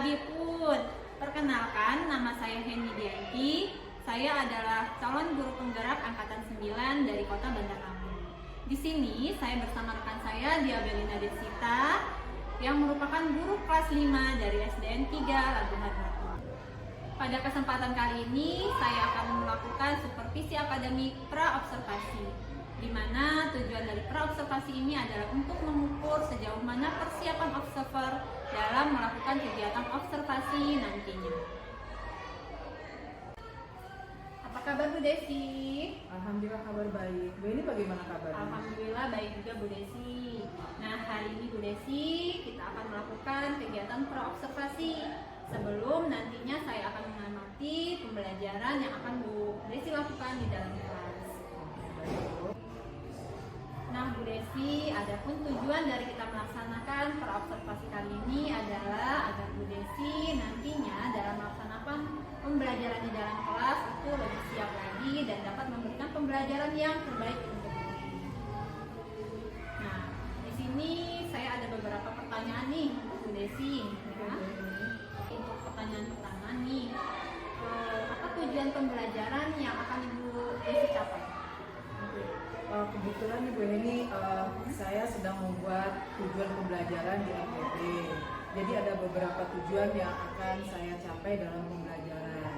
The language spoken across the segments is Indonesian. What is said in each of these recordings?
Bipun. Perkenalkan, nama saya Heni Dianti. Saya adalah calon guru penggerak angkatan 9 dari Kota Bandar Lampung. Di sini saya bersama rekan saya Diabelina Desita yang merupakan guru kelas 5 dari SDN 3 Labuhan Batu. Pada kesempatan kali ini saya akan melakukan supervisi akademik pra-observasi, di mana tujuan dari pra-observasi ini adalah untuk mengukur sejauh mana persiapan observer dalam melakukan kegiatan observasi nantinya. Apa kabar Bu Desi? Alhamdulillah kabar baik. Bu ini bagaimana kabarnya? Alhamdulillah baik juga Bu Desi. Nah, hari ini Bu Desi kita akan melakukan kegiatan pra-observasi sebelum nantinya saya akan mengamati pembelajaran yang akan Bu Desi lakukan di dalam kelas. Nah Bu Desi, adapun tujuan dari kita melaksanakan pra-observasi kali ini adalah agar Bu Desi nantinya dalam melaksanakan pembelajaran di dalam kelas itu lebih siap lagi dan dapat memberikan pembelajaran yang terbaik untuk Bu Desi. Nah, di sini saya ada beberapa pertanyaan nih untuk Bu Desi. Ya. Untuk pertanyaan pertama nih, apa tujuan pembelajaran yang akan Ibu Desi capai? Kebetulan Ibu ini saya sedang membuat tujuan pembelajaran di FPP. Jadi ada beberapa tujuan yang akan saya capai dalam pembelajaran.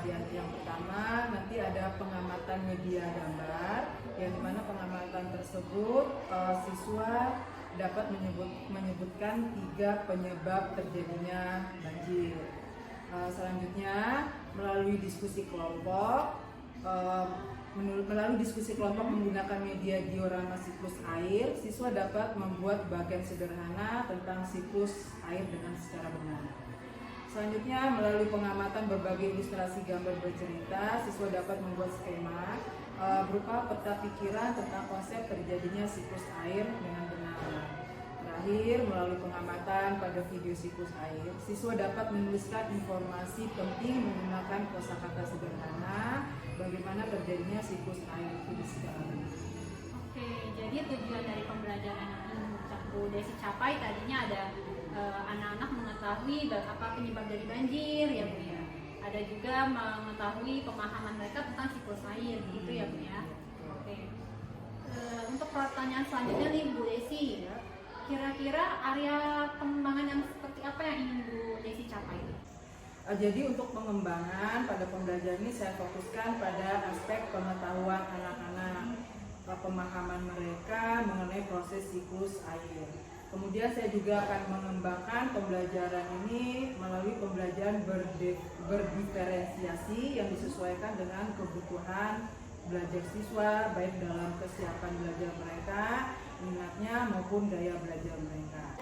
Yang pertama nanti ada pengamatan media gambar, yang dimana pengamatan tersebut siswa dapat menyebutkan 3 penyebab terjadinya banjir. Selanjutnya melalui diskusi kelompok. Melalui diskusi kelompok menggunakan media diorama siklus air, siswa dapat membuat bagian sederhana tentang siklus air dengan secara benar. Selanjutnya, melalui pengamatan berbagai ilustrasi gambar bercerita, siswa dapat membuat skema berupa peta pikiran tentang konsep terjadinya siklus air dengan benar. Terakhir, melalui pengamatan pada video siklus air, siswa dapat menuliskan informasi penting menggunakan kosakata sederhana bagaimana terjadinya siklus air itu di sekitar. Oke, jadi tujuan dari pembelajaran yang Bu Desi capai tadinya ada anak-anak mengetahui apa penyebab dari banjir ya Bu ya. Ada juga mengetahui pemahaman mereka tentang siklus air gitu ya Bu ya. Oke. Untuk pertanyaan selanjutnya nih Bu Desi, kira-kira area pengembangan yang seperti apa yang ingin Bu Desi capai? Jadi untuk pengembangan pada pembelajaran ini saya fokuskan pada aspek pengetahuan anak-anak, pemahaman mereka mengenai proses siklus air. Kemudian saya juga akan mengembangkan pembelajaran ini melalui pembelajaran berdiferensiasi yang disesuaikan dengan kebutuhan belajar siswa, baik dalam kesiapan belajar mereka, minatnya maupun gaya belajar mereka.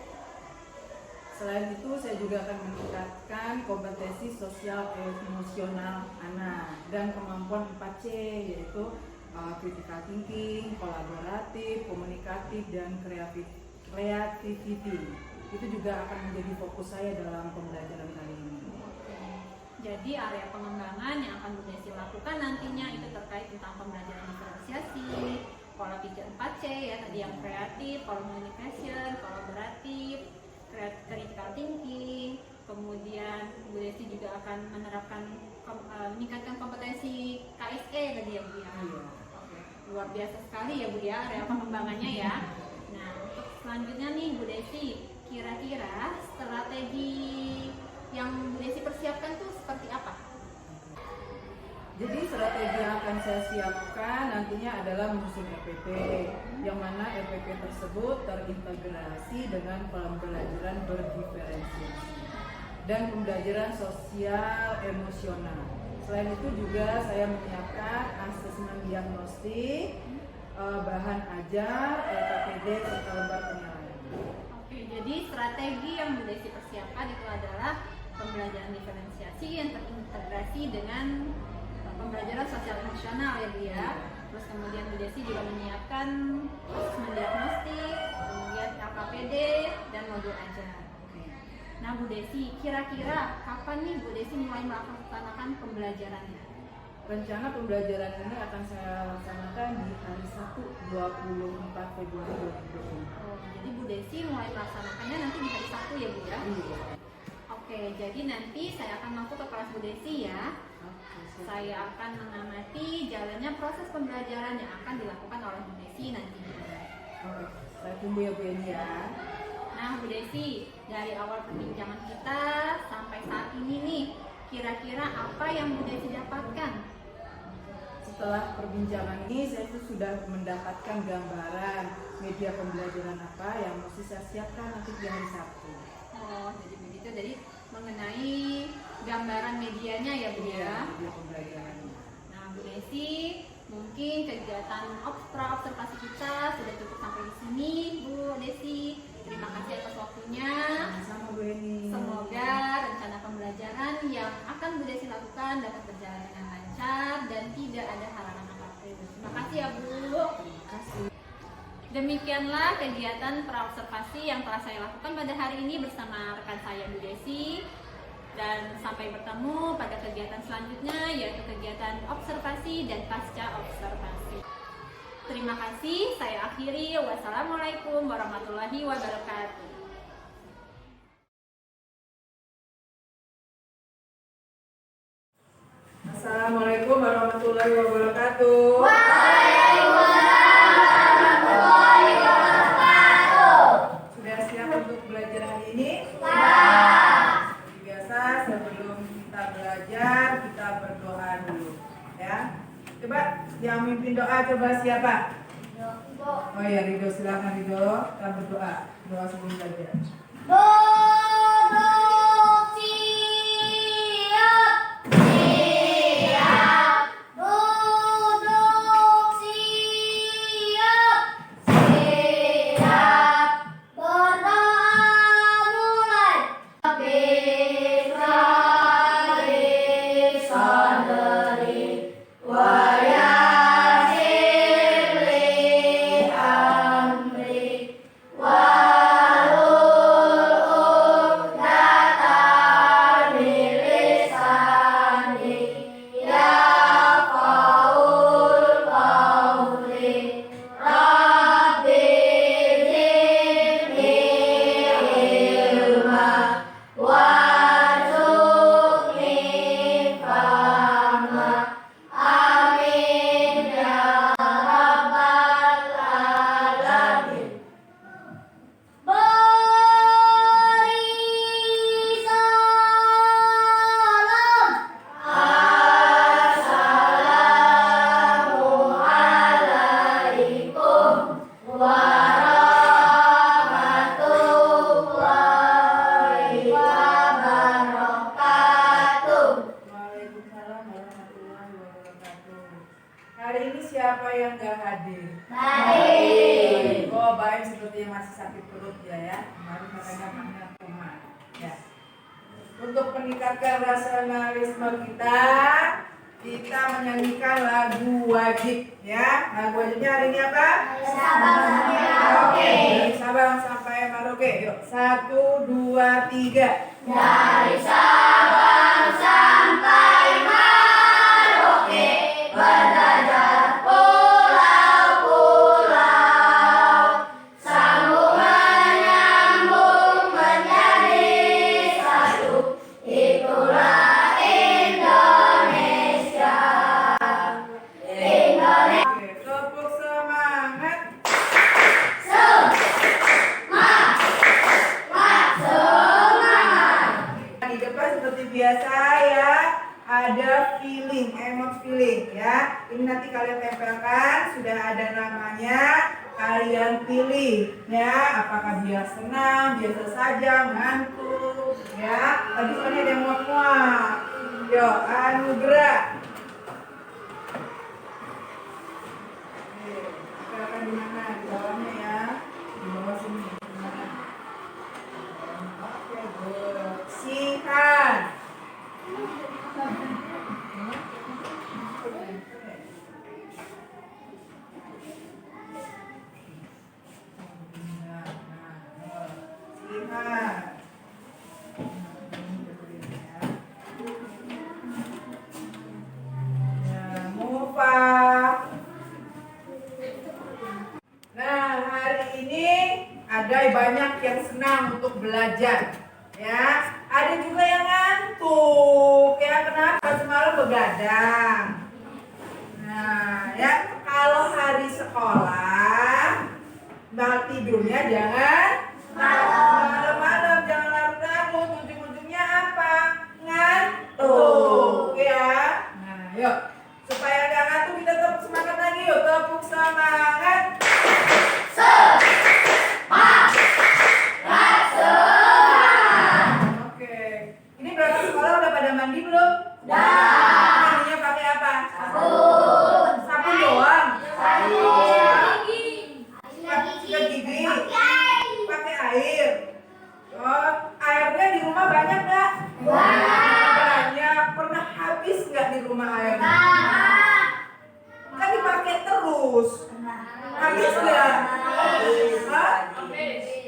Selain itu, saya juga akan meningkatkan kompetensi sosial emosional anak dan kemampuan 4C, yaitu critical thinking, kolaboratif, komunikatif, dan creativity. Itu juga akan menjadi fokus saya dalam pembelajaran kali ini. Jadi area pengembangan yang akan Bu Desi lakukan nantinya itu terkait tentang pembelajaran diferensiasi, pola pikir 4C ya, tadi yang kreatif, communication, kolaboratif, critical thinking, kemudian Bu Desi juga akan menerapkan meningkatkan kompetensi KSE tadi ya Bu ya. Oke, luar biasa sekali ya Bu ya area pengembangannya ya. Nah, untuk selanjutnya nih Bu Desi, kira-kira strategi yang Bu Desi persiapkan tuh seperti apa? Jadi strategi yang akan saya siapkan nantinya adalah menyusun RPP, yang mana RPP tersebut terintegrasi dengan pembelajaran berdiferensiasi dan pembelajaran sosial emosional. Selain itu juga saya menyiapkan asesmen diagnostik, bahan ajar, LKPD, serta lembar penilaian. Oke, jadi strategi yang Bu Desi persiapkan itu adalah pembelajaran diferensiasi yang terintegrasi dengan pembelajaran sosial emosional ya Bu ya. Terus kemudian Bu Desi juga menyiapkan asesmen diagnostik, kemudian LKPD dan modul ajar. Nah Bu Desi, kira-kira kapan nih Bu Desi mulai melaksanakan pembelajarannya? Rencana pembelajaran ini akan saya laksanakan di hari Sabtu 24 Februari 2020. Jadi Bu Desi mulai melaksanakannya nanti di hari Sabtu ya Bu ya? Iya. Oke. Oke, jadi nanti saya akan masuk ke kelas Bu Desi ya. Saya akan mengamati jalannya proses pembelajaran yang akan dilakukan oleh Bu Desi nantinya. Oke, saya tunggu ya Bu Eni ya. Nah Bu Desi, dari awal perbincangan kita sampai saat ini nih, kira-kira apa yang Bu Desi dapatkan? Setelah perbincangan ini saya tuh sudah mendapatkan gambaran media pembelajaran apa yang mesti saya siapkan nanti di hari Sabtu. Oh, jadi begitu. Jadi mengenai gambaran medianya ya Bu ya. Media pembelajarannya. Nah Bu Desi, mungkin kegiatan observasi kita sudah cukup sampai di sini Bu Desi. Terima kasih atas waktunya. Sama Bu Eni. Semoga rencana pembelajaran yang akan Bu Desi lakukan dapat berjalan dengan lancar dan tidak ada halangan apapun. Terima kasih ya Bu. Terima kasih. Demikianlah kegiatan praobservasi yang telah saya lakukan pada hari ini bersama rekan saya Bu Desi. Dan sampai bertemu pada kegiatan selanjutnya, yaitu kegiatan observasi dan pasca observasi. Terima kasih, saya akhiri. Wassalamualaikum warahmatullahi wabarakatuh. Assalamualaikum warahmatullahi wabarakatuh. Sudah siap untuk belajar hari ini? Seperti biasa, sebelum kita belajar, kita berdoa dulu, ya. Coba yang mimpin doa, coba siapa? Oh ya, Ridho, silakan Ridho. Kita berdoa, doa sebelum belajar. Hari ini siapa yang gak hadir? Baik. Oh baik, seperti yang masih sakit perut ya. Kemarin katanya namanya koma. Ya. Untuk meningkatkan rasionalisme kita menyanyikan lagu wajib ya. Lagu wajibnya hari ini apa? Sabang sampai Merauke. Dari Sabang sampai Merauke. Yuk, 1, 2, 3. Dari Sabang sampai Merauke, berdajah pulau-pulau, sambung menyambung menjadi satu, itulah Indonesia. Oke, tepuk semangat. Di depan seperti biasa ya, ada feeling, feeling ya. Ini nanti kalian tempelkan, sudah ada namanya, kalian pilih ya, apakah dia senang, biasa saja, ngantuk ya. Tadi soalnya ada yang muak-muak. Yuk, anugerah. Tempelkan di mana? Di bawahnya ya, di bawah sini. Oke, bersihkan. Nah, hari ini ada banyak yang senang untuk belajar ya. Ada juga yang ngantuk ya, kenapa semalam begadang. Nah ya, kalau hari sekolah tidurnya jangan malam-malam, jangan larut-larut. Ujung-ujungnya apa? Ngantuk ya. Nah yuk, supaya gak ngantuk kita tepuk semangat lagi yuk. Tepuk semangat. Oke, ini berarti sekolah udah pada mandi belum? Mandinya pakai apa? Sabun doang. Sikat gigi. Pakai air. Oh, airnya di rumah banyak nggak? Banyak. Pernah habis nggak di rumah airnya? Kan dipakai terus. Habis nggak? Hah?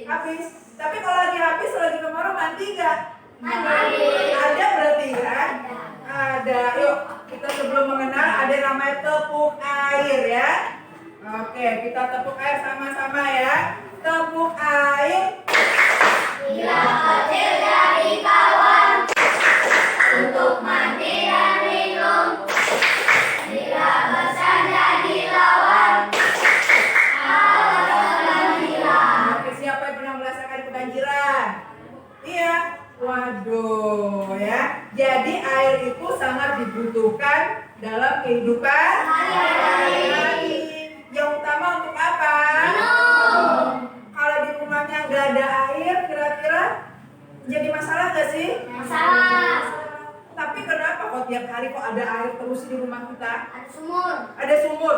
Habis. Tapi kalau lagi habis, lagi kemarau mandi nggak? Ada berarti kan? Ada. Yuk, kita sebelum mengenal ada yang namanya tepuk air ya. Oke, kita tepuk air sama-sama ya. Tepuk air. Bila kecil dari kawan untuk mandi dan minum, bila besar jadi lawan Oke, siapa yang pernah merasakan kebanjiran? Iya. Waduh ya. Jadi air itu sangat dibutuhkan dalam kehidupan sehari-hari. Yang utama untuk apa? Minum. Kalau di rumahnya nggak ada air, kira-kira jadi masalah nggak sih? Masalah. Tapi kenapa kok tiap hari kok ada air terus di rumah kita? Ada sumur. Ada sumur,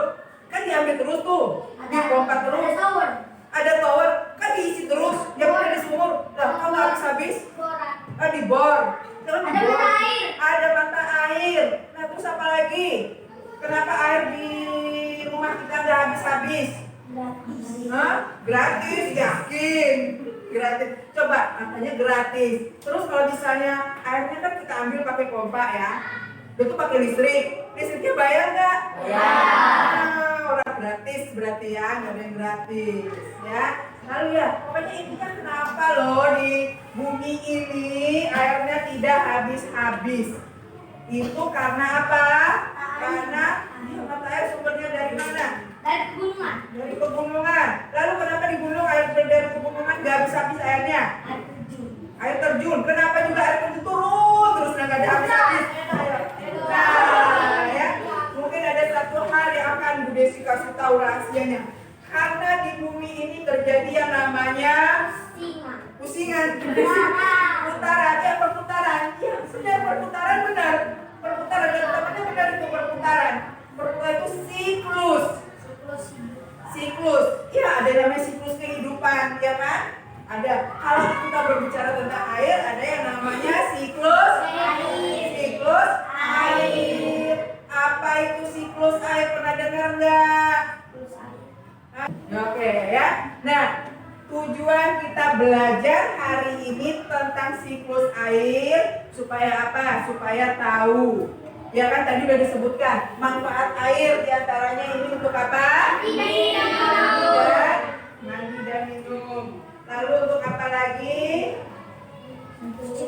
kan diambil terus tuh, dipompa terus. Ada tower. Ada tower, kan diisi terus, yang ada di sumur. Nah, kalau habis-habis, dibor. Terus Ada dibor. mata air. Ada mata air. Nah, terus apa lagi? Kenapa air di rumah kita nggak habis-habis? Hah? Gratis, yakin? Gratis. Coba, katanya gratis. Terus kalau misalnya airnya kan kita ambil pakai pompa ya, itu pakai listrik. Listriknya bayar nggak? Bayar. Orang gratis berarti ya, nggak ada yang gratis ya. Lalu ya, pokoknya intinya kenapa loh di bumi ini airnya tidak habis-habis? Itu karena apa? Karena mata air sumbernya dari mana? Dari pegunungan. Dari pegunungan. Lalu kenapa di gunung air dari pegunungan nggak habis-habis airnya? Air terjun. Kenapa juga air terjun turun terus nggak ada habis-habis? Nah, ya, mungkin ada satu hal yang akan Bu Desi kasih tahu rahasianya. Karena di bumi ini terjadi yang namanya pusingan. Putaran, ya perputaran. Ya, benar perputaran benar. Perputaran dan temannya benar itu perputaran. Perputaran itu siklus. Siklus. Ya, ada yang namanya siklus kehidupan, ya kan? Ada. Kalau kita berbicara tentang air, ada yang namanya siklus siklus air. Apa itu siklus air? Pernah dengar nggak? Oke ya. Nah, tujuan kita belajar hari ini tentang siklus air supaya apa? Supaya tahu. Ya kan tadi udah disebutkan manfaat air diantaranya ini untuk apa? Mandi dan minum. Lalu untuk apa lagi? Cuci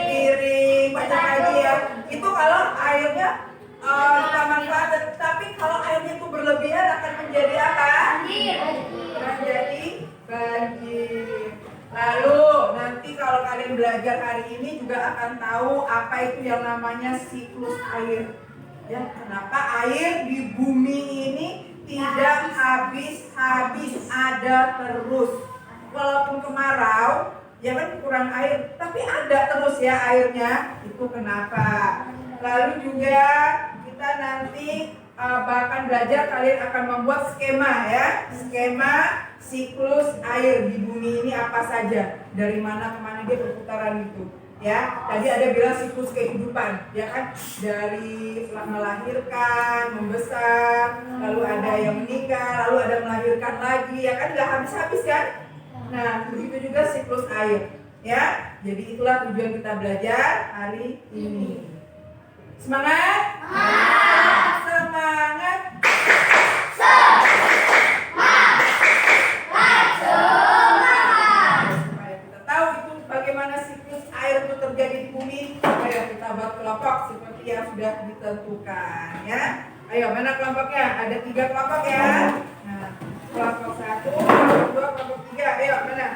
piring, banyak lagi ya. Itu kalau airnya kita manfaatkan. Tapi kalau airnya itu berlebihan akan menjadi apa? Menjadi banjir. Lalu nanti kalau kalian belajar hari ini juga akan tahu apa itu yang namanya siklus air. Ya, kenapa air di bumi ini tidak habis-habis, ada terus. Walaupun kemarau, ya kan kurang air, tapi ada terus ya airnya. Itu kenapa? Lalu juga kita nanti bahkan belajar kalian akan membuat skema ya, skema siklus air di bumi ini apa saja, dari mana kemana dia berputaran itu ya. Tadi ada bilang siklus kehidupan ya kan, dari melahirkan, membesar, lalu ada yang menikah, lalu ada melahirkan lagi ya kan, nggak habis-habis kan. Nah begitu juga siklus air ya. Jadi itulah tujuan kita belajar hari ini. Semangat! Semangat! Supaya kita tahu itu bagaimana kelompoknya. Ada 3 kelompok ya. Nah, kelompok 1, kelompok 2, kelompok 3. Ayo, mana?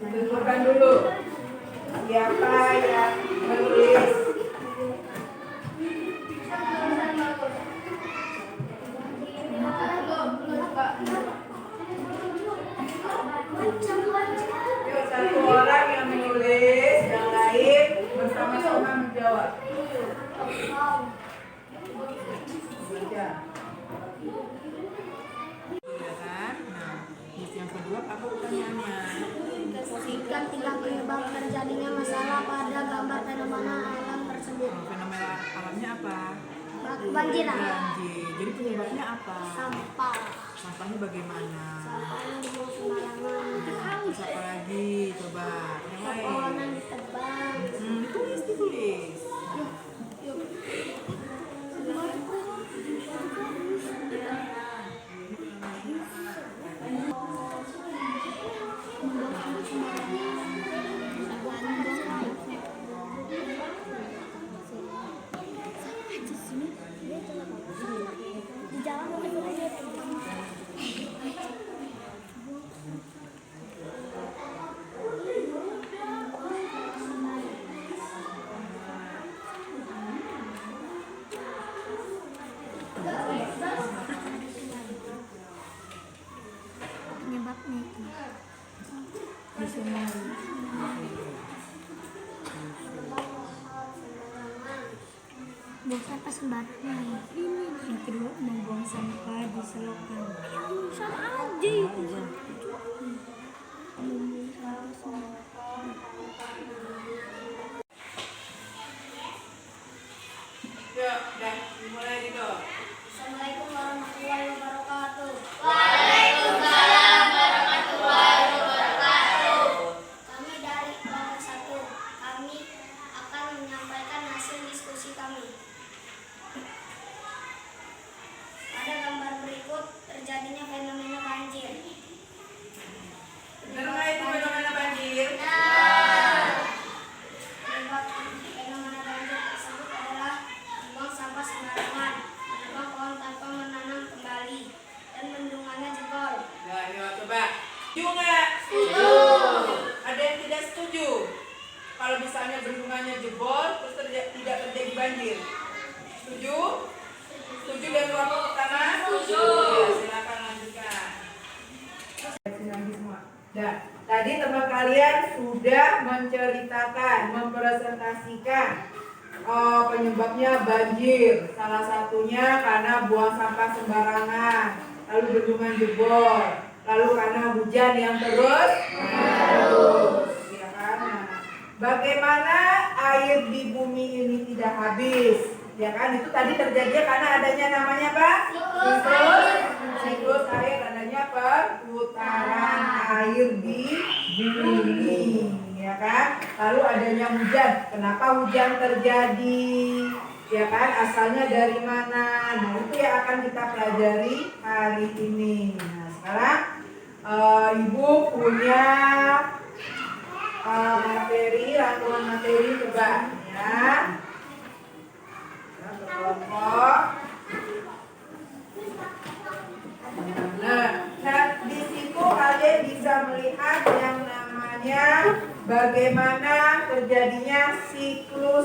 Tentukan dulu siapa yang menulis. Yuk, satu orang yang menulis, yang lain bersama-sama menjawab. Baca. Ya kan? Nah, yang kedua apa pertanyaannya? Pastikan tingkah penyebab terjadinya masalah pada gambar fenomena alam tersebut. Fenomena alamnya apa? Banjiran. Banjir. Jadi penyebabnya apa? Sampah. Sampahnya bagaimana? Sampahnya dibuang sembarangan. Terus apa lagi? Coba yang lain. Pepohonan ditebang. Ditulis. Di jalan penyebabnya itu di sungai. Buang sampah sembarangan. Yang kedua, membuang sampah di selokan. Sama aja itu. Membuang sampah sembarangan. Yuk, udah dimulai gitu. Assalamualaikum warahmatullahi wabarakatuh. Kami dari kelompok 1. Kami akan menyampaikan hasil diskusi kami. Pada gambar berikut terjadinya fenomena banjir. Benar nggak itu fenomena banjir? Penyebab fenomena banjir tersebut adalah membuang sampah sembarangan, menebang pohon tanpa menanam kembali, dan bendungannya jebol. Nah, yuk coba. Setuju nggak? Setuju. Ada yang tidak setuju? Kalau misalnya bendungannya jebol, terus tidak terjadi banjir. Setuju? Setuju dan kelompok pertama? Setuju. Ya, silakan lanjutkan. Lagi semua. Nah, tadi teman kalian sudah menceritakan, mempresentasikan penyebabnya banjir. Salah satunya karena buang sampah sembarangan, lalu bendungan jebol, lalu karena hujan yang terus. Ya kan? Nah, bagaimana air di bumi ini tidak habis? Ya kan, itu tadi terjadi karena adanya namanya apa? Siklus air, adanya perputaran air di bumi, ya kan? Lalu adanya hujan. Kenapa hujan terjadi? Ya kan, asalnya dari mana? Nah, itu yang akan kita pelajari hari ini. Nah, sekarang Ibu punya materi, rangkuman materi, coba ya. Kelompok. Nah, di situ kalian bisa melihat yang namanya bagaimana terjadinya siklus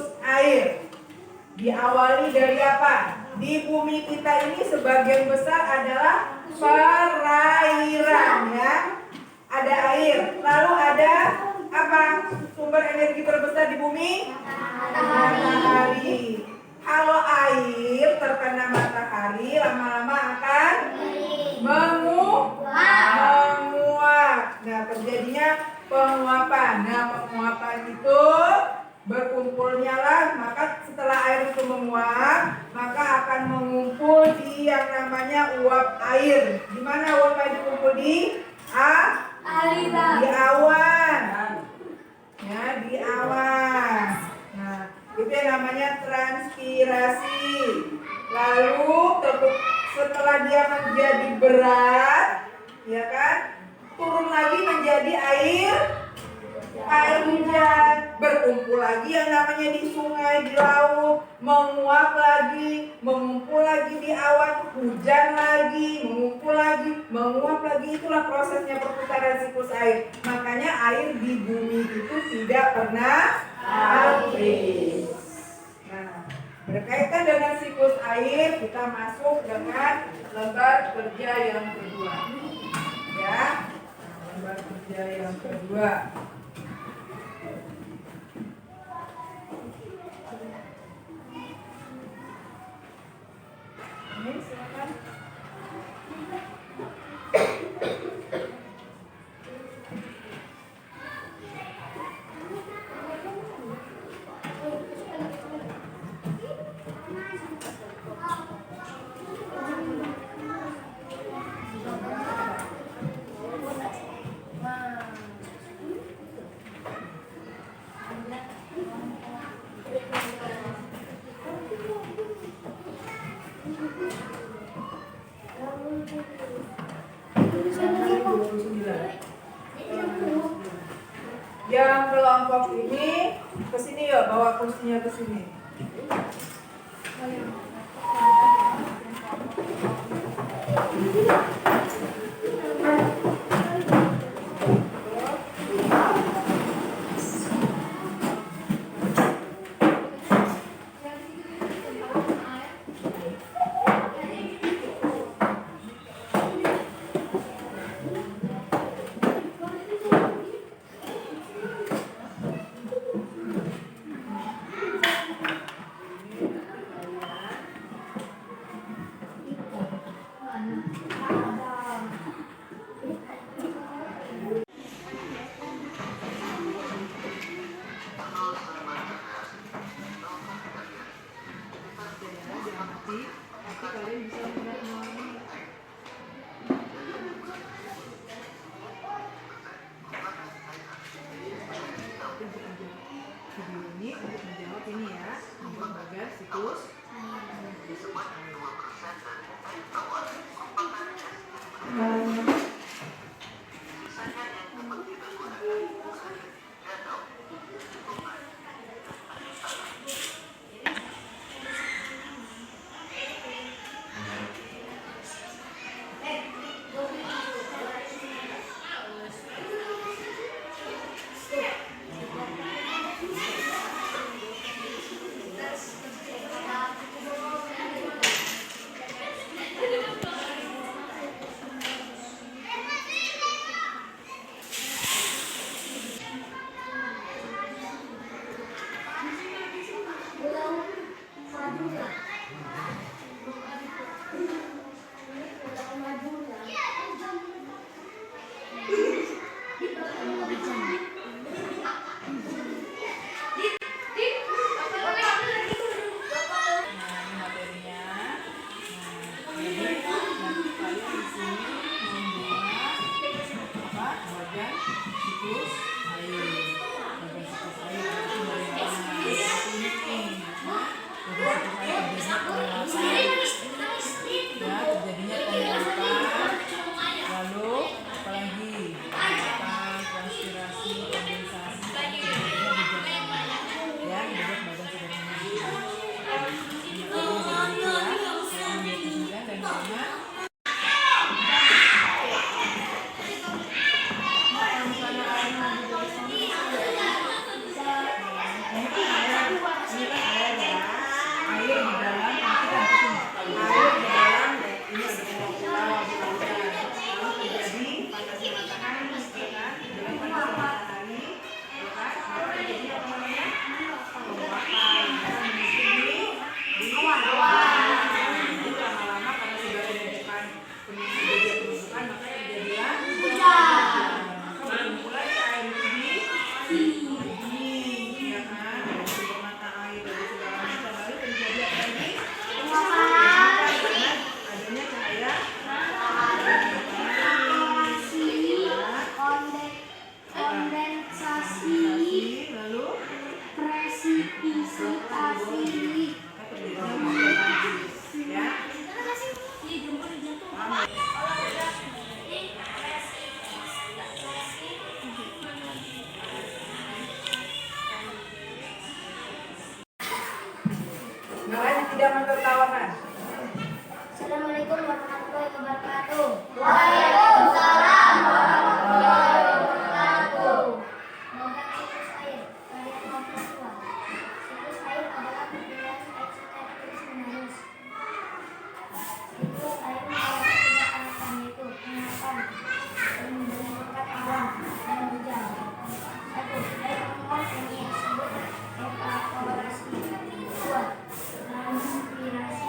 diawali dari apa? Di bumi kita ini sebagian besar adalah perairan ya. Ada air. Lalu ada apa? Sumber energi terbesar di bumi? Matahari. Kalau air terkena matahari lama-lama akan menguap. Nah, terjadinya penguapan. Nah, penguapan itu berkumpulnya lah, maka setelah air itu menguap, maka akan mengumpul di yang namanya uap air. Di mana uap air dikumpul? Di awan. Ya, di awan. Nah, itu yang namanya transpirasi. Lalu setelah dia menjadi berat, ya kan, turun lagi menjadi air hujan, berkumpul lagi yang namanya di sungai, di laut, menguap lagi, mengumpul lagi di awan, hujan lagi, mengumpul lagi, menguap lagi. Itulah prosesnya perputaran siklus air. Makanya air di bumi itu tidak pernah habis. Nah, berkaitan dengan siklus air, kita masuk dengan lembar kerja yang kedua. Ya, lembar kerja yang kedua. Ini silakan. Yang kelompok ini kesini yuk, bawa kursinya ke sini. Nanti kalian bisa melihat ini. Video ini untuk menjawab ini ya, bagian siklus. Jadi lama-lama karena sudah menemukan penumpukan, maka terjadilah hujan. Maka berkumpulan air itu di ya kan, dari sumber mata air, dari segala macam. Lalu terjadi apa lagi? Karena adanya cahaya kondensasi, lalu presipitasi. ya. Makanya tidak mentertawakan. Assalamualaikum warahmatullahi wabarakatuh. Waalaikumsalam warahmatullahi wabarakatuh. Program siklus air, kalian nomor 2. Siklus air adalah perpindahan air secara terus-menerus. Siklus air memiliki 3 tahapan, yaitu penguapan, pembentukan awan, dan hujan. 1. Air menguap, ini disebut evaporasi. 2. Transpirasi.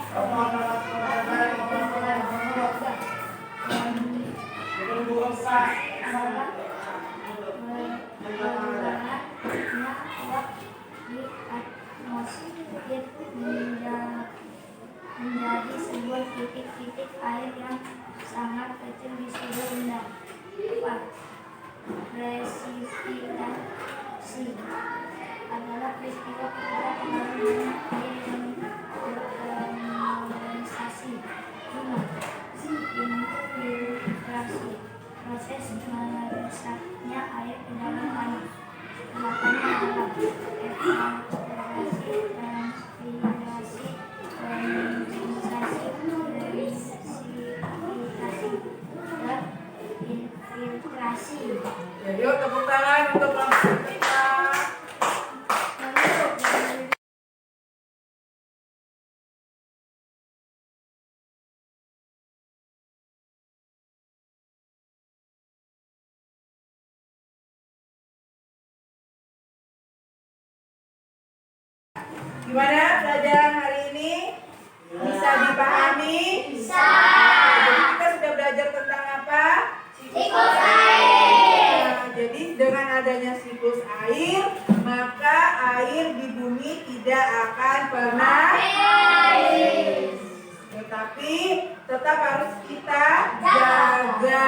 Menjadi sebuah titik-titik air yang sangat kecil di seluruh benda. 4. Presipitasi adalah peristiwa ketika pengaruh air yang berkondensasi. 5. Infiltrasi, proses meresapnya air ke dalam tanah. 8. adalah evaporasi, transpirasi, kondensasi, presipitasi, dan infiltrasi. Ya, yuk tepuk tangan untuk langsung kita. Gimana pelajaran hari ini? Bisa dipahami? Bisa. Jadi kita sudah belajar tentang apa? Siklus air. Nah, jadi dengan adanya siklus air, maka air di bumi tidak akan pernah habis. Tetapi tetap harus kita jaga,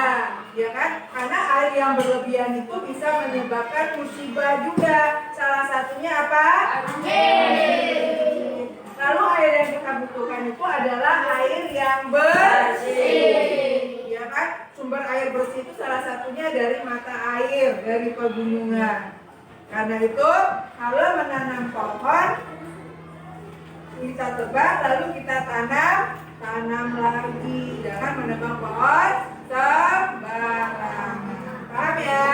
ya kan? Karena air yang berlebihan itu bisa menyebabkan musibah juga. Salah satunya apa? Lalu air yang kita butuhkan itu adalah air yang bersih, ya kan? Sumber air bersih itu salah satunya dari mata air, dari pegunungan. Karena itu, kalau menanam pohon, kita tebang lalu kita tanam lagi. Jangan menebang pohon sembarangan. Paham ya?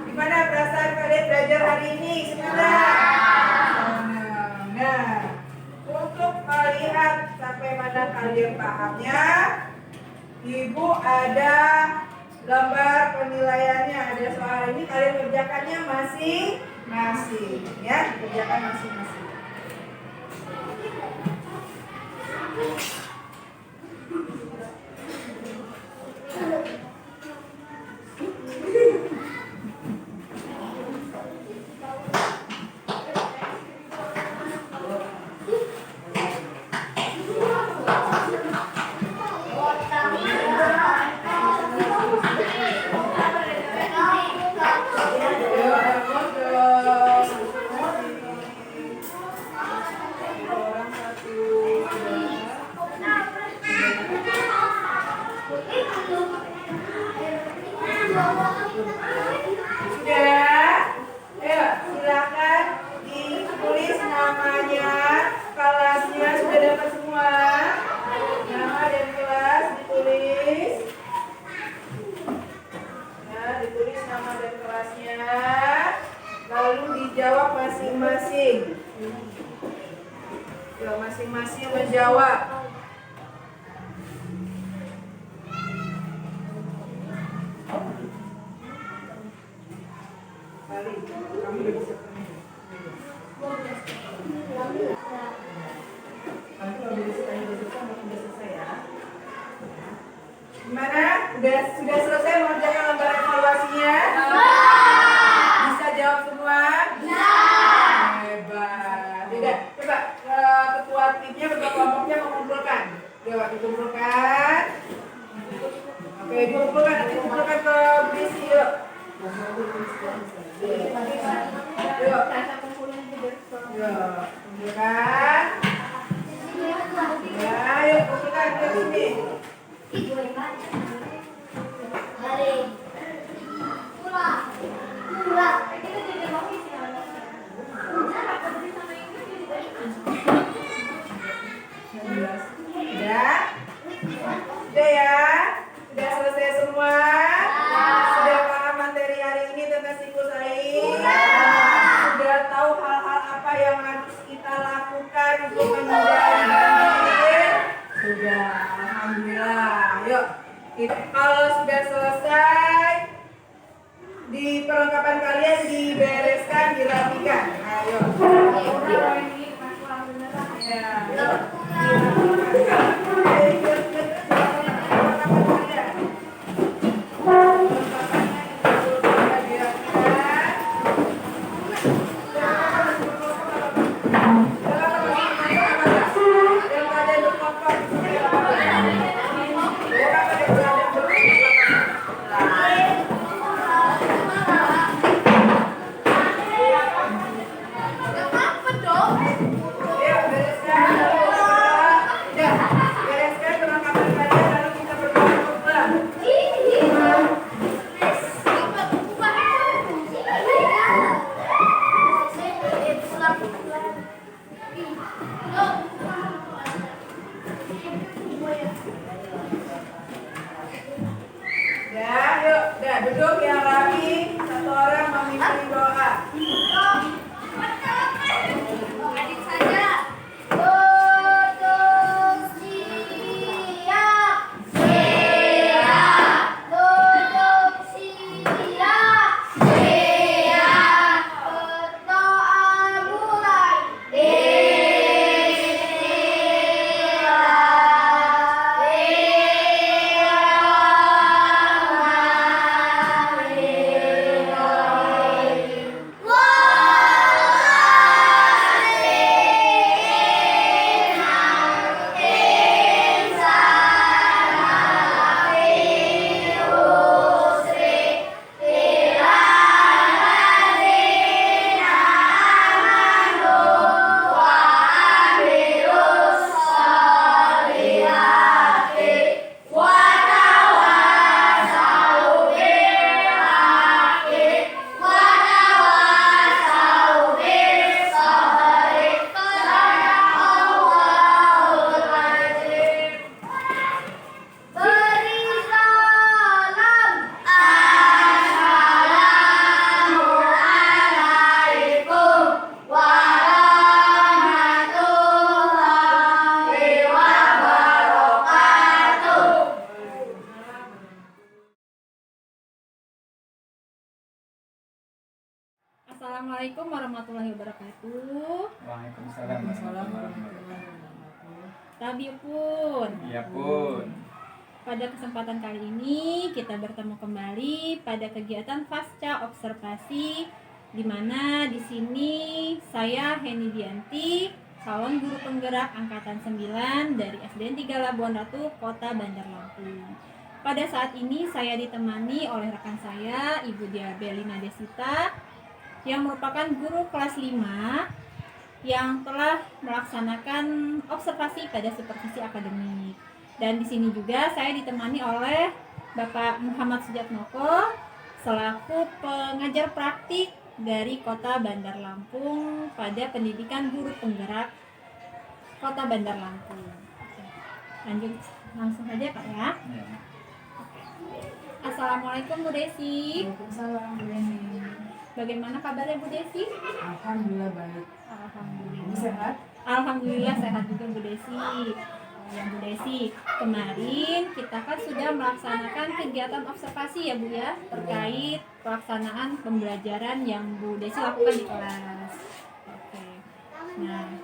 Gimana perasaan kalian belajar hari ini? Sudah? Nah, untuk melihat sampai mana kalian pahamnya, Ibu ada gambar penilaiannya, ada soal ini, kalian kerjakannya masing-masing, ya, kerjakan masing-masing. Sudah? Ayo, silakan ditulis namanya, kelasnya sudah dapat semua. Nama dan kelas ditulis. Ya, ditulis nama dan kelasnya. Lalu dijawab masing-masing. Ya, masing-masing menjawab. Kamu udah bisa. Bu Desi tanya Bu Desi udah selesai ya. Gimana? Sudah selesai mengerjakan lembar evaluasinya? Bisa jawab semua? Hebat. Tidak, coba ketua timnya, ketua kelompoknya mengumpulkan. Coba dikumpulkan. Oke, dikumpulkan. Nanti kumpulkan ke Bu Desi yuk. Yuk. Kumpulkan. Ya, ayo kumpulkan ke sini. Sudah ya? Sudah selesai semua? Sudah paham materi hari ini tentang siklus air? Sudah tahu hal-hal apa yang harus kita lakukan untuk menghindari banjir? Sudah, alhamdulillah. Yuk, kalau sudah selesai, di perlengkapan kalian dibereskan, dirapikan. Ayo. Duduk yang rapi, satu orang memimpin doa. Adik saja. Duduk siap. Siap. Duduk siap. Siap. Berdoa mulai. Assalamualaikum warahmatullahi wabarakatuh. Waalaikumsalam warahmatullahi wabarakatuh. Tabi pun. Iya pun. Pada kesempatan kali ini kita bertemu kembali pada kegiatan pasca observasi, di mana di sini saya Heni Dianti, calon guru penggerak angkatan 9 dari SDN 3 Labuan Ratu, Kota Bandar Lampung. Pada saat ini saya ditemani oleh rekan saya, Ibu Dia Belina Desita, yang merupakan guru kelas 5 yang telah melaksanakan observasi pada supervisi akademik. Dan di sini juga saya ditemani oleh Bapak Muhammad Sujatmoko selaku pengajar praktik dari Kota Bandar Lampung pada pendidikan guru penggerak Kota Bandar Lampung. Oke. Lanjut langsung saja Pak ya. Ya. Assalamualaikum Bu Desi. Waalaikumsalam Bu Desi. Bagaimana kabarnya Bu Desi? Alhamdulillah baik. Alhamdulillah. Sehat? Alhamdulillah sehat juga Bu Desi. Ya Bu Desi, kemarin kita kan sudah melaksanakan kegiatan observasi ya Bu ya, terkait pelaksanaan pembelajaran yang Bu Desi lakukan di kelas. Oke. Nah,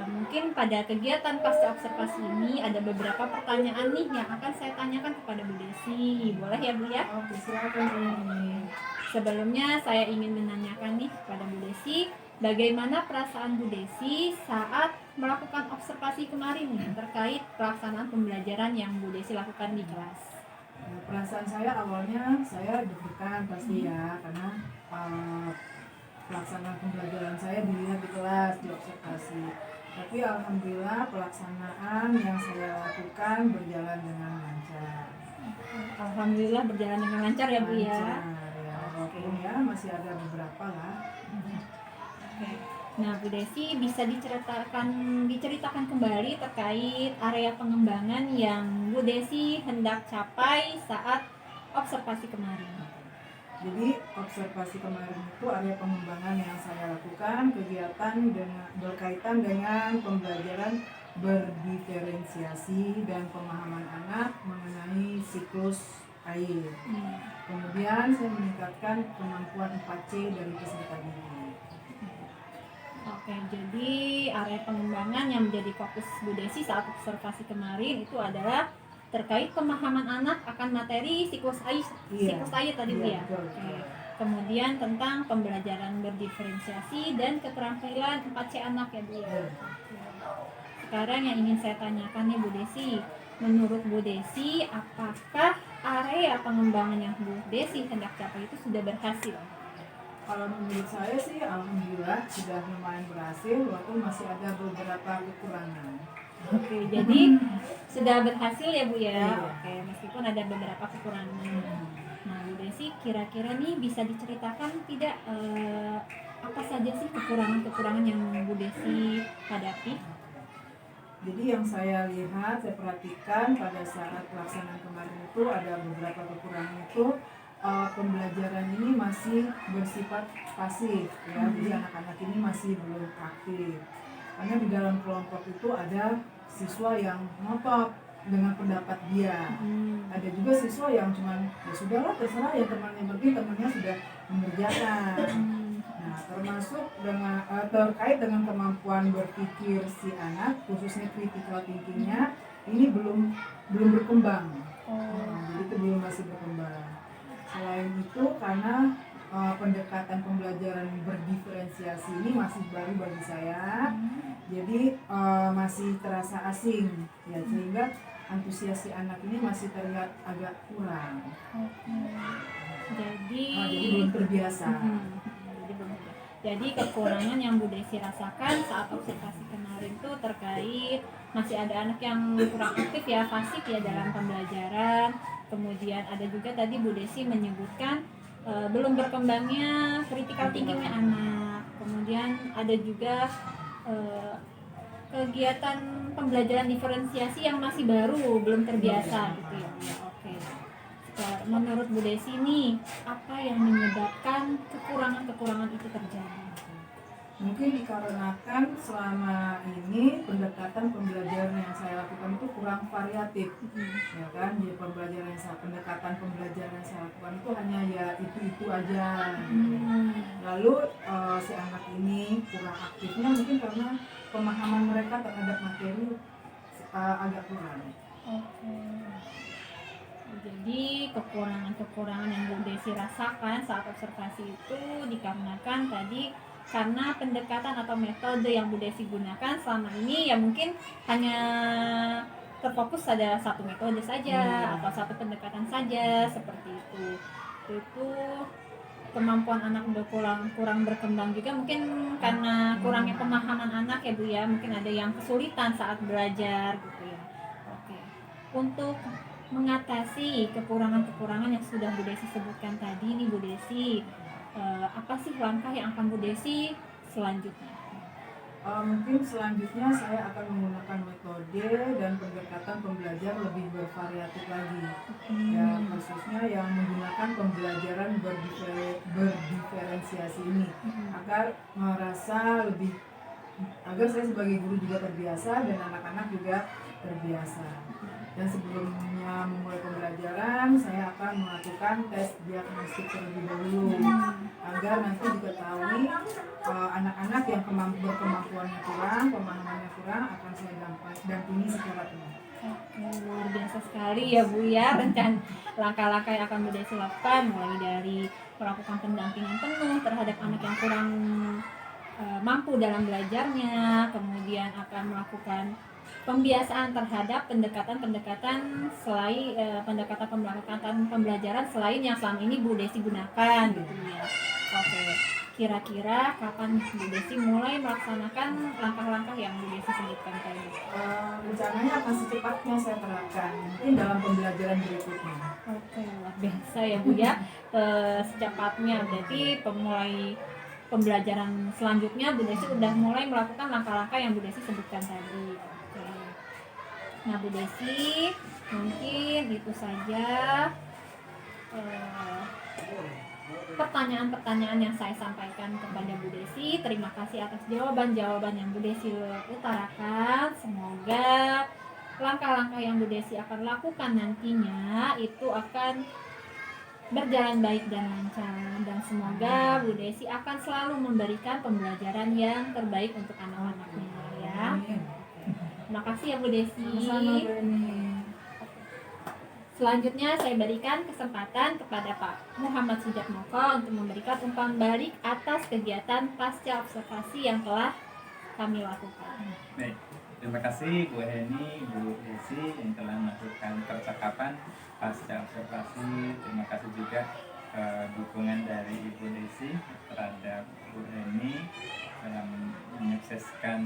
mungkin pada kegiatan pasca observasi ini ada beberapa pertanyaan nih yang akan saya tanyakan kepada Bu Desi. Boleh ya Bu ya? Oke, silakan Bu Nini. Sebelumnya saya ingin menanyakan nih kepada Bu Desi, bagaimana perasaan Bu Desi saat melakukan observasi kemarin nih terkait pelaksanaan pembelajaran yang Bu Desi lakukan di kelas? Perasaan saya awalnya saya deg-degan pasti ya, karena pelaksanaan pembelajaran saya dilihat di kelas, di observasi. Tapi alhamdulillah pelaksanaan yang saya lakukan berjalan dengan lancar. Alhamdulillah berjalan dengan lancar ya Bu ya. Lancar ya, walaupun ya masih ada beberapa lah. Oke. Nah, Bu Desi bisa diceritakan kembali terkait area pengembangan yang Bu Desi hendak capai saat observasi kemarin. Jadi observasi kemarin itu area pengembangan yang saya lakukan kegiatan berkaitan dengan pembelajaran berdiferensiasi dan pemahaman anak mengenai siklus air. Kemudian saya meningkatkan kemampuan 4C dari peserta didik. Oke, jadi area pengembangan yang menjadi fokus Bu Desi saat observasi kemarin itu adalah terkait pemahaman anak akan materi siklus air, siklus air tadi Bu ya. Betul. Oke. Kemudian tentang pembelajaran berdiferensiasi dan keterampilan 4C anak ya Bu ya. Sekarang yang ingin saya tanyakan nih Bu Desi, menurut Bu Desi apakah area pengembangan yang Bu Desi hendak capai itu sudah berhasil? Kalau menurut saya sih alhamdulillah sudah lumayan berhasil, walaupun masih ada beberapa kekurangan. Oke, jadi sudah berhasil ya Bu ya. Iya. Oke, meskipun ada beberapa kekurangan. Nah, Bu Desi kira-kira nih bisa diceritakan tidak apa saja sih kekurangan-kekurangan yang Bu Desi hadapi? Jadi yang saya lihat, saya perhatikan pada saat pelaksanaan kemarin itu ada beberapa kekurangan itu pembelajaran ini masih bersifat pasif ya, jadi anak-anak ini masih belum aktif. Karena di dalam kelompok itu ada siswa yang ngotot dengan pendapat dia. Ada juga siswa yang cuman ya sudahlah terserah ya temannya pergi, temannya sudah mengerjakan. Nah, termasuk dengan terkait dengan kemampuan berpikir si anak, khususnya critical thinking-nya ini belum berkembang. Jadi itu belum masih berkembang. Selain itu karena pendekatan pembelajaran berdiferensiasi ini masih baru bagi saya, jadi masih terasa asing ya, sehingga antusiasi anak ini masih terlihat agak kurang. Jadi belum terbiasa. Jadi kekurangan yang Bu Desi rasakan saat observasi kemarin tuh terkait masih ada anak yang kurang aktif ya, pasif ya dalam pembelajaran. Kemudian ada juga tadi Bu Desi menyebutkan belum berkembangnya critical thinkingnya anak. Kemudian ada juga kegiatan pembelajaran diferensiasi yang masih baru, belum terbiasa gitu ya. Oke. Menurut Bu Desi nih, apa yang menyebabkan kekurangan-kekurangan itu terjadi? Mungkin dikarenakan selama ini pendekatan pembelajaran yang saya lakukan itu kurang variatif, ya kan? Jadi pendekatan pembelajaran yang saya lakukan itu hanya ya itu aja. Lalu si anak ini kurang aktifnya mungkin karena pemahaman mereka terhadap materi agak kurang. Oke. Jadi kekurangan-kekurangan yang Bu Desi rasakan saat observasi itu dikarenakan tadi karena pendekatan atau metode yang Bu Desi gunakan selama ini ya mungkin hanya terfokus pada satu metode saja atau satu pendekatan saja seperti itu. Itu kemampuan anak kurang berkembang juga mungkin karena kurangnya pemahaman anak ya Bu ya, mungkin ada yang kesulitan saat belajar gitu ya. Oke. Untuk mengatasi kekurangan-kekurangan yang sudah Bu Desi sebutkan tadi nih Bu Desi, apa sih langkah yang akan Bu Desi selanjutnya? Mungkin selanjutnya saya akan menggunakan metode dan pendekatan pembelajar lebih bervariatif lagi, ya khususnya yang menggunakan pembelajaran berdiferensiasi ini agar saya sebagai guru juga terbiasa dan anak-anak juga terbiasa. Dan sebelumnya memulai pembelajaran, saya akan melakukan tes diagnostik terlebih dahulu agar nanti diketahui anak-anak yang berkemampuannya kurang, pemahamannya kurang akan saya dampingi secara penuh. Oke, luar biasa sekali ya Bu ya, langkah-langkah yang akan Bu Desi lakukan mulai dari melakukan pendampingan penuh terhadap anak yang kurang mampu dalam belajarnya, kemudian akan melakukan pembiasaan terhadap pendekatan-pendekatan selain pendekatan pembelajaran selain yang selama ini Bu Desi gunakan gitu ya. Oke, kira-kira kapan Bu Desi mulai melaksanakan langkah-langkah yang Bu Desi sebutkan tadi? Rencananya akan secepatnya saya terapkan, mungkin dalam pembelajaran berikutnya. Oke, luar biasa ya Bu ya. Secepatnya berarti pemulai pembelajaran selanjutnya Bu Desi udah mulai melakukan langkah-langkah yang Bu Desi sebutkan tadi. Oke. Nah Bu Desi, mungkin itu saja pertanyaan-pertanyaan yang saya sampaikan kepada Bu Desi. Terima kasih atas jawaban-jawaban yang Bu Desi utarakan. Semoga langkah-langkah yang Bu Desi akan lakukan nantinya itu akan berjalan baik dan lancar, dan semoga Bu Desi akan selalu memberikan pembelajaran yang terbaik untuk anak-anaknya ya. Terima kasih ya Bu Desi. Sama-sama, Bu Eni. Selanjutnya saya berikan kesempatan kepada Pak Muhammad Sujatmoko untuk memberikan umpan balik atas kegiatan pasca observasi yang telah kami lakukan. Baik, terima kasih Bu Heni, Bu Desi yang telah melakukan percakapan pasca observasi. Terima kasih juga dukungan dari Ibu Desi terhadap Bu Heni dalam menyukseskan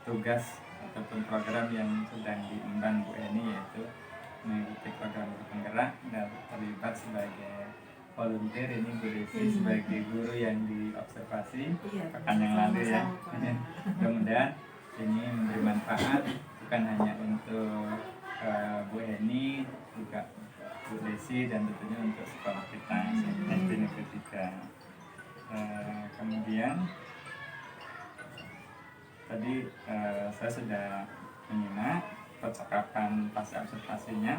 tugas ataupun program yang sedang diemban Bu Heni, yaitu mengikuti program penggerak dan terlibat sebagai volunteer. Ini Bu Desi sebagai guru yang diobservasi pekan yang lalu ya. Mudah-mudahan ini memberi manfaat bukan hanya untuk Bu Heni, juga Bu Desi, dan tentunya untuk sekolah kita SD Negeri 3. Kemudian tadi saya sudah menyimak percakapan pasca observasinya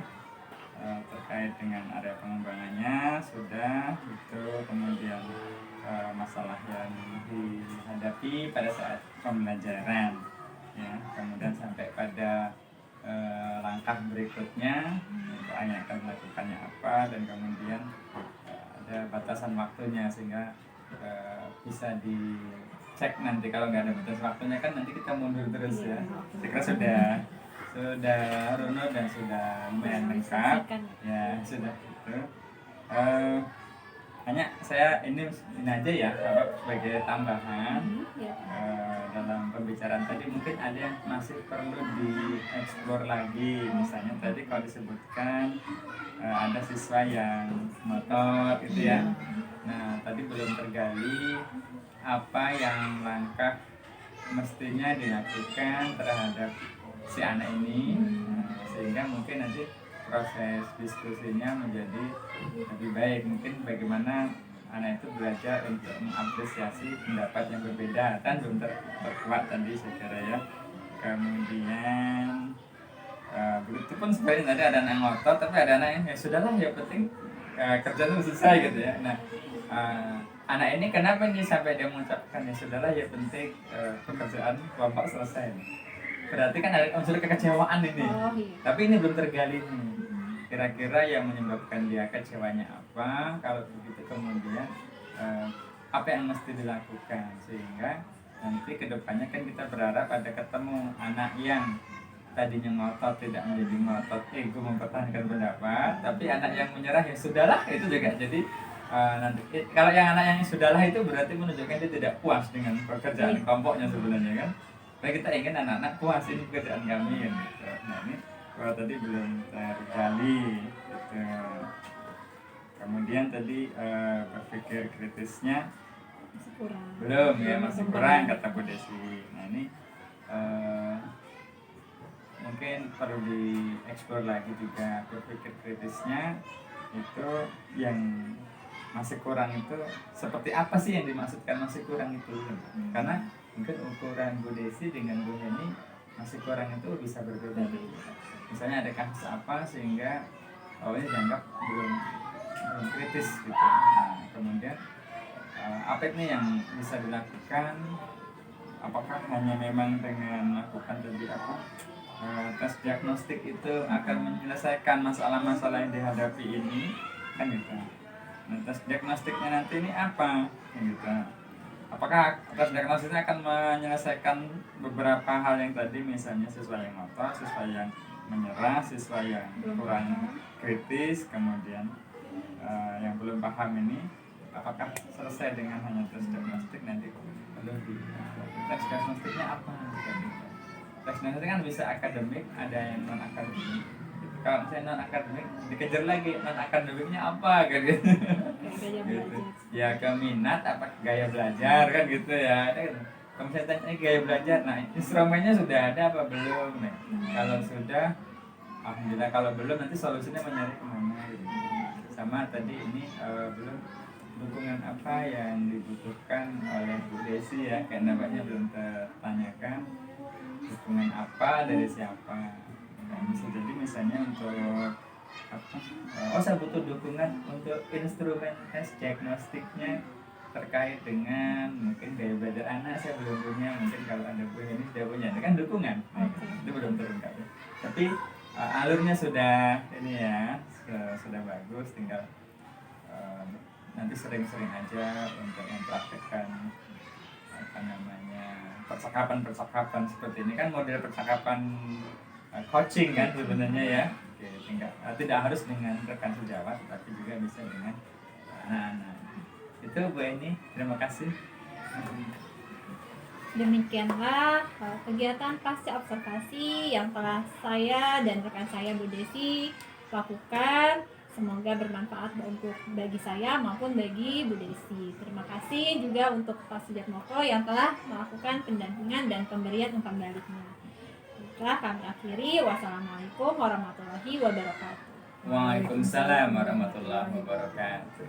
terkait dengan area pengembangannya sudah, itu kemudian masalah yang dihadapi pada saat pembelajaran ya, kemudian sampai pada langkah berikutnya yang akan melakukannya apa, dan kemudian ada batasan waktunya sehingga bisa dicek nanti. Kalau nggak ada batas waktunya kan nanti kita mundur terus ya. Saya kira sudah runut dan sudah lumayan lengkap ya, sudah itu. Hanya saya ini aja ya sebagai tambahan dalam pembicaraan tadi, mungkin ada yang masih perlu dieksplor lagi. Misalnya tadi kalau disebutkan ada siswa yang ngotot gitu ya. Nah tadi belum tergali apa yang langkah mestinya dilakukan terhadap si anak ini, sehingga mungkin nanti proses diskusinya menjadi lebih baik. Mungkin bagaimana anak itu belajar untuk mengapresiasi pendapat yang berbeda, kan belum terkuat tadi saya kira ya. Kemudian begitu pun sebenarnya tadi ada anak yang ngotot, tapi ada anak yang ya sudahlah, ya penting kerja itu selesai gitu ya. Nah anak ini kenapa nih sampai dia mengucapkan ya sudahlah, ya penting pekerjaan kelompok selesai. Berarti kan ada unsur kekecewaan ini. Tapi ini belum tergali nih. Kira-kira yang menyebabkan dia kecewanya apa? Kalau begitu kemudian apa yang mesti dilakukan, sehingga nanti kedepannya kan kita berharap ada ketemu anak yang tadinya ngotot tidak menjadi ngotot ego mempertahankan pendapat, tapi anak yang menyerah ya sudahlah, itu juga jadi nanti kalau yang anak yang sudahlah itu berarti menunjukkan dia tidak puas dengan pekerjaan kelompoknya sebenarnya kan. Nah, kita ingin anak-anak puas, ini pekerjaan kami kan gitu. Nah ini kalau tadi belum tergali gitu. Kemudian tadi berpikir kritisnya Masih kurang. belum ya, masih kurang kata Bu Desi. Nah ini mungkin perlu dieksplor lagi juga berpikir kritisnya itu yang masih kurang itu seperti apa sih yang dimaksudkan masih kurang itu. Karena mungkin ukuran Bu Desi dengan Bu Heni masih kurang itu bisa berbeda. Misalnya ada kasus apa sehingga ini dianggap belum kritis gitu. Nah, kemudian apa nih yang bisa dilakukan? Apakah hanya memang dengan melakukan tadi tes diagnostik itu akan menyelesaikan masalah-masalah yang dihadapi ini, kan gitu. Nah, tes diagnostiknya nanti ini apa, kan gitu. Apakah tes diagnostiknya akan menyelesaikan beberapa hal yang tadi, misalnya siswa yang ngotot, siswa yang menyerah, siswa yang kurang kritis, kemudian yang belum paham ini, apakah selesai dengan hanya tes diagnostik? Nanti perlu di tes diagnostiknya apa? Tes diagnostik kan bisa akademik, ada yang non akademik. Kalau misalnya non akademik, dikejar lagi non akademiknya apa, kan gitu. Gitu. Ya ke minat apa gaya belajar, kan gitu ya. Kalau misalnya tanya gaya belajar, nah instrumennya sudah ada apa belum? Nah, kalau sudah, alhamdulillah. Kalau belum, nanti solusinya mencari kemana gitu. Sama tadi ini belum, dukungan apa yang dibutuhkan oleh Bu Desi ya, kayak nampaknya belum tertanyakan. Dukungan apa dari siapa? Nah, bisa jadi misalnya untuk apa? Saya butuh dukungan untuk instrumen tes diagnostiknya terkait dengan mungkin gaya belajar anak, saya belum punya. Mungkin kalau ada Bu ini sudah punya, itu kan dukungan. Nah, itu belum terungkap ya. Tapi alurnya sudah ini ya, sudah bagus. Tinggal nanti sering-sering aja untuk mempraktekkan apa namanya percakapan seperti ini. Kan model percakapan coaching kan sebenarnya ya. Oke, tinggal tidak harus dengan rekan sejawat, tapi juga bisa dengan anak-anak. Itu Bu Eni, terima kasih. Demikianlah kegiatan pasca observasi yang telah saya dan rekan saya Bu Desi lakukan. Semoga bermanfaat bagi saya maupun bagi Bu Desi. Terima kasih juga untuk Pak Sujatmoko yang telah melakukan pendampingan dan pemberian umpan baliknya. Baiklah, kami akhiri. Wassalamualaikum warahmatullahi wabarakatuh. Waalaikumsalam warahmatullahi wabarakatuh.